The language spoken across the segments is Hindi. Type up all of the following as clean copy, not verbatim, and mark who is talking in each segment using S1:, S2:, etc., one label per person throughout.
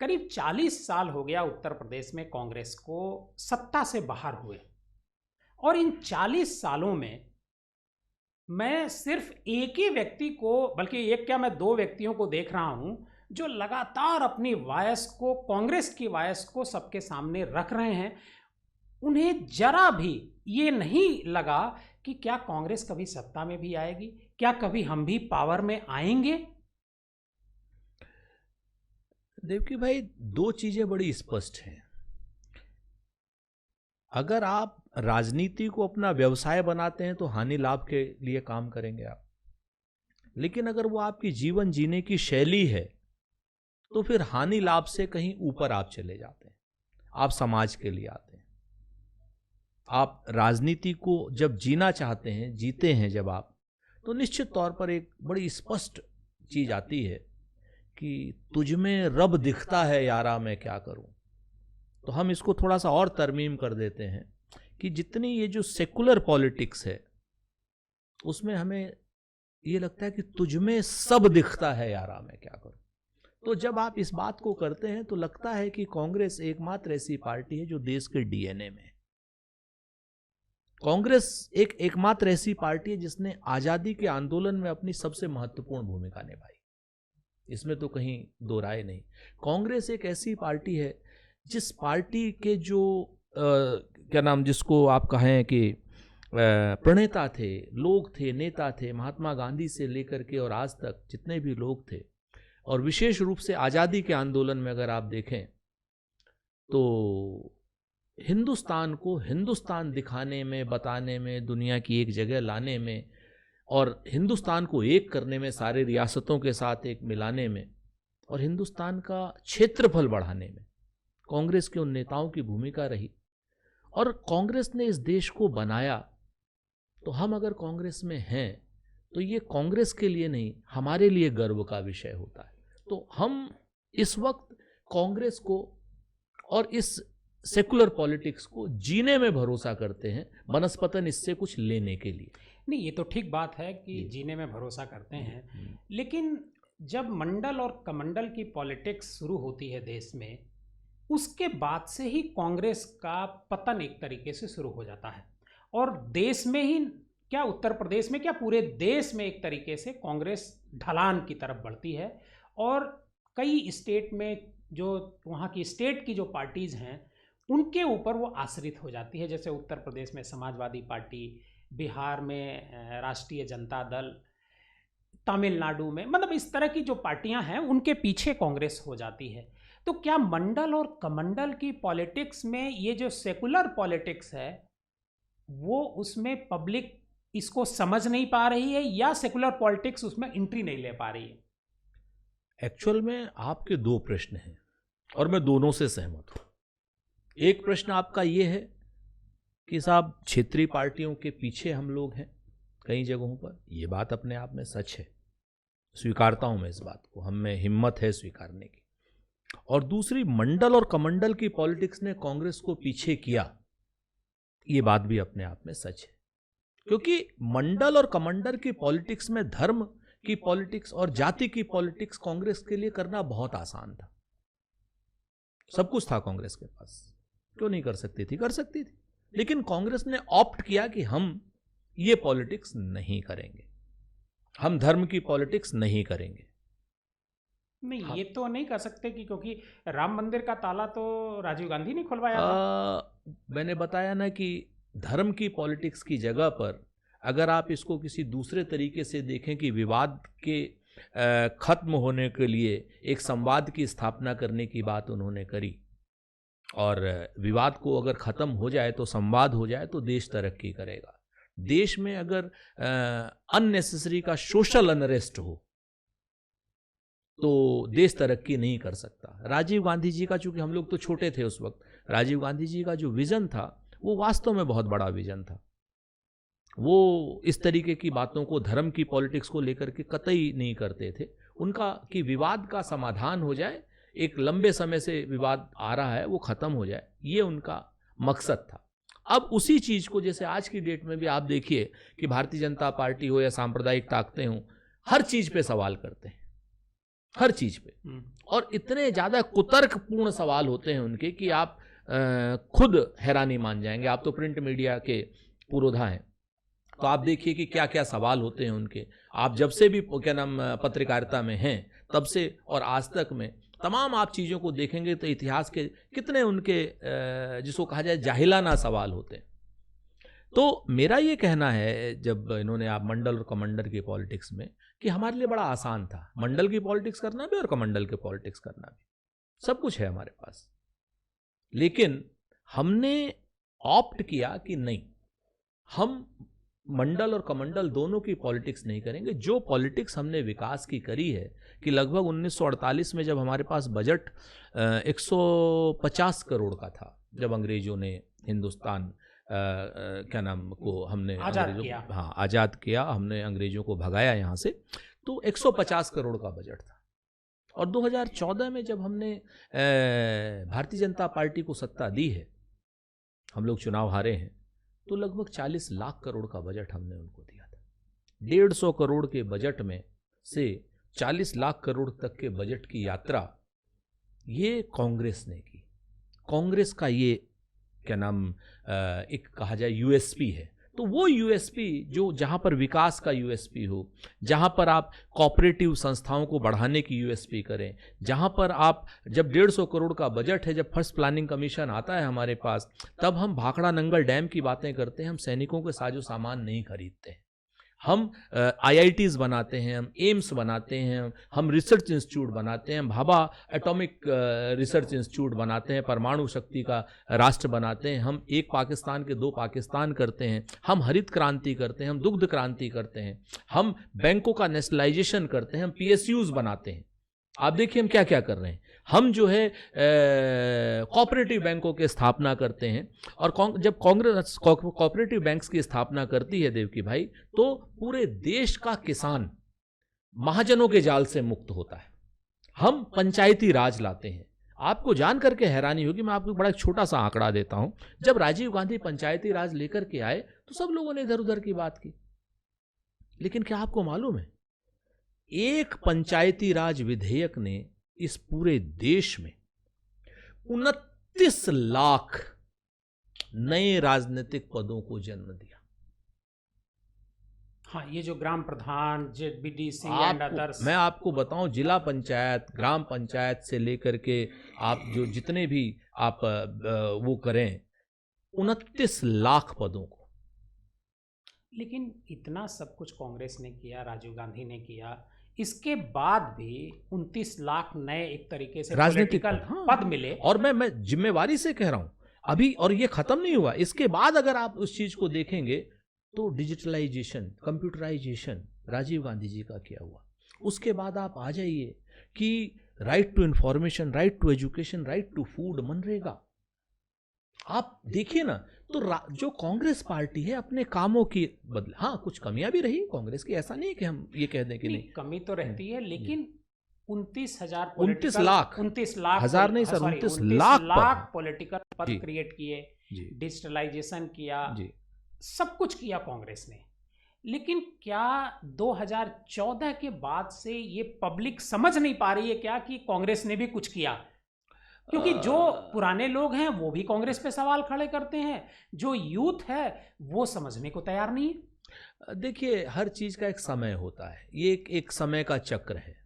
S1: करीब 40 साल हो गया उत्तर प्रदेश में कांग्रेस को सत्ता से बाहर हुए। और इन 40 सालों में मैं सिर्फ एक ही व्यक्ति को, बल्कि एक क्या, मैं दो व्यक्तियों को देख रहा हूं जो लगातार अपनी वॉयस को, कांग्रेस की वॉयस को सबके सामने रख रहे हैं। उन्हें जरा भी ये नहीं लगा कि क्या कांग्रेस कभी सत्ता में भी आएगी, क्या कभी हम भी पावर में आएंगे।
S2: देवकी भाई, दो चीजें बड़ी स्पष्ट हैं। अगर आप राजनीति को अपना व्यवसाय बनाते हैं तो हानि लाभ के लिए काम करेंगे आप, लेकिन अगर वो आपकी जीवन जीने की शैली है तो फिर हानि लाभ से कहीं ऊपर आप चले जाते हैं। आप समाज के लिए आते हैं। आप राजनीति को जब जीना चाहते हैं, जीते हैं जब आप, तो निश्चित तौर पर एक बड़ी स्पष्ट चीज आती है कि तुझ में रब दिखता है यारा, मैं क्या करूं। तो हम इसको थोड़ा सा और तरमीम कर देते हैं कि जितनी ये जो सेकुलर पॉलिटिक्स है उसमें हमें ये लगता है कि तुझ में सब दिखता है यारा, मैं क्या करूं। तो जब आप इस बात को करते हैं तो लगता है कि कांग्रेस एकमात्र ऐसी पार्टी है जो देश के डीएनए में है। कांग्रेस एकमात्र ऐसी पार्टी है जिसने आजादी के आंदोलन में अपनी सबसे महत्वपूर्ण भूमिका निभाई, इसमें तो कहीं दो राय नहीं। कांग्रेस एक ऐसी पार्टी है जिस पार्टी के जो क्या नाम, जिसको आप कहें कि प्रणेता थे, लोग थे, नेता थे, महात्मा गांधी से लेकर के और आज तक जितने भी लोग थे, और विशेष रूप से आज़ादी के आंदोलन में अगर आप देखें तो हिंदुस्तान को हिंदुस्तान दिखाने में, बताने में, दुनिया की एक जगह लाने में और हिंदुस्तान को एक करने में, सारे रियासतों के साथ एक मिलाने में और हिंदुस्तान का क्षेत्रफल बढ़ाने में कांग्रेस के उन नेताओं की भूमिका रही। और कांग्रेस ने इस देश को बनाया। तो हम अगर कांग्रेस में हैं तो ये कांग्रेस के लिए नहीं, हमारे लिए गर्व का विषय होता है। तो हम इस वक्त कांग्रेस को और इस सेकुलर पॉलिटिक्स को जीने में भरोसा करते हैं, बनस्पतन इससे कुछ लेने के लिए
S1: नहीं। ये तो ठीक बात है कि जीने में भरोसा करते हैं, लेकिन जब मंडल और कमंडल की पॉलिटिक्स शुरू होती है देश में, उसके बाद से ही कांग्रेस का पतन एक तरीके से शुरू हो जाता है। और देश में ही क्या, उत्तर प्रदेश में क्या, पूरे देश में एक तरीके से कांग्रेस ढलान की तरफ बढ़ती है। और कई स्टेट में जो वहाँ की स्टेट की जो पार्टीज़ हैं उनके ऊपर वो आश्रित हो जाती है। जैसे उत्तर प्रदेश में समाजवादी पार्टी, बिहार में राष्ट्रीय जनता दल, तमिलनाडु में, मतलब इस तरह की जो पार्टियां हैं उनके पीछे कांग्रेस हो जाती है। तो क्या मंडल और कमंडल की पॉलिटिक्स में ये जो सेकुलर पॉलिटिक्स है वो, उसमें पब्लिक इसको समझ नहीं पा रही है, या सेकुलर पॉलिटिक्स उसमें एंट्री नहीं ले पा रही है?
S2: एक्चुअल में आपके दो प्रश्न हैं और मैं दोनों से सहमत हूं। एक प्रश्न आपका ये है कि साहब क्षेत्रीय पार्टियों के पीछे हम लोग हैं कई जगहों पर, ये बात अपने आप में सच है, स्वीकारता हूं मैं इस बात को, हम में हिम्मत है स्वीकारने की। और दूसरी, मंडल और कमंडल की पॉलिटिक्स ने कांग्रेस को पीछे किया, ये बात भी अपने आप में सच है। क्योंकि मंडल और कमंडल की पॉलिटिक्स में धर्म की पॉलिटिक्स और जाति की पॉलिटिक्स कांग्रेस के लिए करना बहुत आसान था। सब कुछ था कांग्रेस के पास, क्यों नहीं कर सकती थी? कर सकती थी। लेकिन कांग्रेस ने ऑप्ट किया कि हम ये पॉलिटिक्स नहीं करेंगे, हम धर्म की पॉलिटिक्स नहीं करेंगे।
S1: नहीं, ये तो नहीं कर सकते कि, क्योंकि राम मंदिर का ताला तो राजीव गांधी ने खुलवाया था।
S2: मैंने बताया ना कि धर्म की पॉलिटिक्स की जगह पर अगर आप इसको किसी दूसरे तरीके से देखें कि विवाद के खत्म होने के लिए एक संवाद की स्थापना करने की बात उन्होंने करी, और विवाद को अगर खत्म हो जाए तो संवाद हो जाए तो देश तरक्की करेगा। देश में अगर अननेसेसरी का सोशल अनरेस्ट हो तो देश तरक्की नहीं कर सकता। राजीव गांधी जी का, चूंकि हम लोग तो छोटे थे उस वक्त, राजीव गांधी जी का जो विजन था वो वास्तव में बहुत बड़ा विजन था। वो इस तरीके की बातों को, धर्म की पॉलिटिक्स को लेकर के कतई नहीं करते थे। उनका कि विवाद का समाधान हो जाए, एक लंबे समय से विवाद आ रहा है वो खत्म हो जाए, ये उनका मकसद था। अब उसी चीज को, जैसे आज की डेट में भी आप देखिए कि भारतीय जनता पार्टी हो या सांप्रदायिक ताकतें हों, हर चीज पे सवाल करते हैं। हर चीज पे। और इतने ज्यादा कुतर्कपूर्ण सवाल होते हैं उनके कि आप खुद हैरानी मान जाएंगे। आप तो प्रिंट मीडिया के पुरोधा हैं, तो आप देखिए कि क्या क्या सवाल होते हैं उनके। आप जब से भी क्या नाम पत्रकारिता में हैं तब से और आज तक में तमाम आप चीज़ों को देखेंगे तो इतिहास के कितने उनके जिसको कहा जाए जाहिलाना सवाल होते हैं। तो मेरा ये कहना है, जब इन्होंने आप मंडल और कमंडल की पॉलिटिक्स में, कि हमारे लिए बड़ा आसान था मंडल की पॉलिटिक्स करना भी और कमंडल की पॉलिटिक्स करना भी, सब कुछ है हमारे पास। लेकिन हमने ऑप्ट किया कि नहीं, हम मंडल और कमंडल दोनों की पॉलिटिक्स नहीं करेंगे। जो पॉलिटिक्स हमने विकास की करी है कि लगभग 1948 में जब हमारे पास बजट 150 करोड़ का था, जब अंग्रेजों ने हिंदुस्तान क्या नाम को हमने आज़ाद किया, हमने अंग्रेजों को भगाया यहाँ से, तो 150 करोड़ का बजट था। और 2014 में जब हमने भारतीय जनता पार्टी को सत्ता दी है, हम लोग चुनाव हारे हैं, तो लगभग 40 लाख करोड़ का बजट हमने उनको दिया था। 150 करोड़ के बजट में से 40 लाख करोड़ तक के बजट की यात्रा ये कांग्रेस ने की। कांग्रेस का ये क्या नाम एक कहा जाए यूएसपी है। तो वो यूएसपी जो जहाँ पर विकास का यूएसपी हो, जहाँ पर आप कोऑपरेटिव संस्थाओं को बढ़ाने की यूएसपी करें, जहाँ पर आप जब 150 करोड़ का बजट है, जब फर्स्ट प्लानिंग कमीशन आता है हमारे पास, तब हम भाखड़ा नंगल डैम की बातें करते हैं, हम सैनिकों के साजो सामान नहीं खरीदते हैं, हम IITs बनाते हैं, हम एम्स बनाते हैं, हम रिसर्च इंस्टीट्यूट बनाते हैं, हम भाभा एटॉमिक रिसर्च इंस्टीट्यूट बनाते हैं, परमाणु शक्ति का राष्ट्र बनाते हैं, हम एक पाकिस्तान के दो पाकिस्तान करते हैं, हम हरित क्रांति करते हैं, हम दुग्ध क्रांति करते हैं, हम बैंकों का नेशनलाइजेशन करते हैं, हम PSUs बनाते हैं। आप देखिए हम क्या क्या कर रहे हैं। हम जो है कोऑपरेटिव बैंकों की स्थापना करते हैं। और जब कांग्रेस कोऑपरेटिव बैंक्स की स्थापना करती है देवकी भाई, तो पूरे देश का किसान महाजनों के जाल से मुक्त होता है। हम पंचायती राज लाते हैं। आपको जान करके हैरानी होगी, मैं आपको बड़ा छोटा सा आंकड़ा देता हूं। जब राजीव गांधी पंचायती राज लेकर के आए तो सब लोगों ने इधर उधर की बात की, लेकिन क्या आपको मालूम है, एक पंचायती राज विधेयक ने इस पूरे देश में 29 लाख नए राजनीतिक पदों को जन्म दिया।
S1: हाँ, ये जो ग्राम प्रधान, BDC एंड अदर्स,
S2: मैं आपको बताऊं, जिला पंचायत, ग्राम पंचायत से लेकर के आप जो जितने भी आप वो करें, 29 लाख पदों को।
S1: लेकिन इतना सब कुछ कांग्रेस ने किया, राजीव गांधी ने किया, इसके बाद भी 29 लाख नए एक तरीके से
S2: राजनीतिक
S1: पद मिले।
S2: और मैं जिम्मेवारी से कह रहा हूं अभी, और ये खत्म नहीं हुआ। इसके बाद अगर आप उस चीज को देखेंगे तो डिजिटलाइजेशन, कंप्यूटराइजेशन राजीव गांधी जी का किया हुआ। उसके बाद आप आ जाइए कि right to information, right to education, right to food, मनरेगा। आप देखिए ना, तो जो कांग्रेस पार्टी है अपने कामों की बदले, हाँ कुछ कमियां भी रही कांग्रेस की, ऐसा नहीं कि हम ये कह दें कि नहीं,
S1: कमी तो रहती है, लेकिन 29
S2: लाख हजार नहीं सर, 29 लाख
S1: पॉलिटिकल पद क्रिएट किए, डिजिटलाइजेशन किया, सब कुछ किया कांग्रेस ने। लेकिन क्या 2014 के बाद से ये पब्लिक समझ नहीं पा रही है क्या कि कांग्रेस ने भी कुछ किया? क्योंकि जो पुराने लोग हैं वो भी कांग्रेस पे सवाल खड़े करते हैं, जो यूथ है वो समझने को तैयार नहीं है।
S2: देखिए, हर चीज का एक समय होता है, ये एक समय का चक्र है।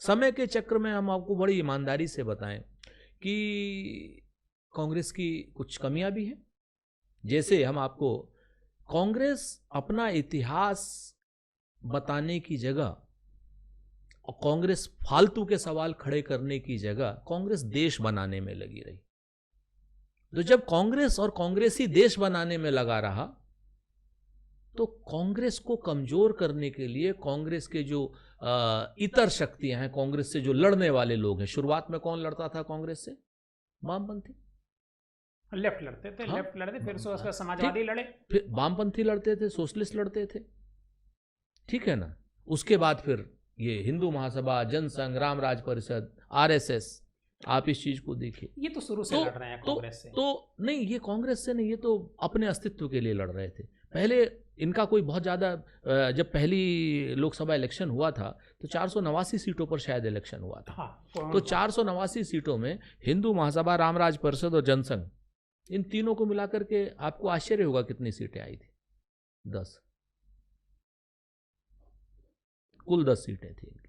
S2: समय के चक्र में हम आपको बड़ी ईमानदारी से बताएं कि कांग्रेस की कुछ कमियां भी हैं। जैसे हम आपको, कांग्रेस अपना इतिहास बताने की जगह और कांग्रेस फालतू के सवाल खड़े करने की जगह कांग्रेस देश बनाने में लगी रही। तो जब कांग्रेस और कांग्रेसी देश बनाने में लगा रहा, तो कांग्रेस को कमजोर करने के लिए कांग्रेस के जो इतर शक्तियां हैं, कांग्रेस से जो लड़ने वाले लोग हैं, शुरुआत में कौन लड़ता था कांग्रेस से? वामपंथी,
S1: लेफ्ट लड़ते थे, हाँ? लेफ्ट लड़ते, फिर उसका समाजवादी लड़े,
S2: फिर वामपंथी लड़ते थे, सोशलिस्ट लड़ते थे, ठीक है ना। उसके बाद फिर ये हिंदू महासभा, जनसंघ, राम राज परिषद, RSS, आप इस चीज को देखिए।
S1: ये तो शुरू से लड़ रहे हैं कांग्रेस से।
S2: तो नहीं, ये कांग्रेस से नहीं, ये तो अपने अस्तित्व के लिए लड़ रहे थे। पहले इनका कोई बहुत ज़्यादा, जब पहली लोकसभा इलेक्शन हुआ था तो 489 सीटों पर शायद इलेक्शन हुआ था।
S1: हाँ,
S2: तो 489 सीटों में हिंदू महासभा, रामराज परिषद और जनसंघ, इन तीनों को मिलाकर के आपको आश्चर्य होगा कितनी सीटें आई थी। 10, कुल 10 सीटें थी इनकी।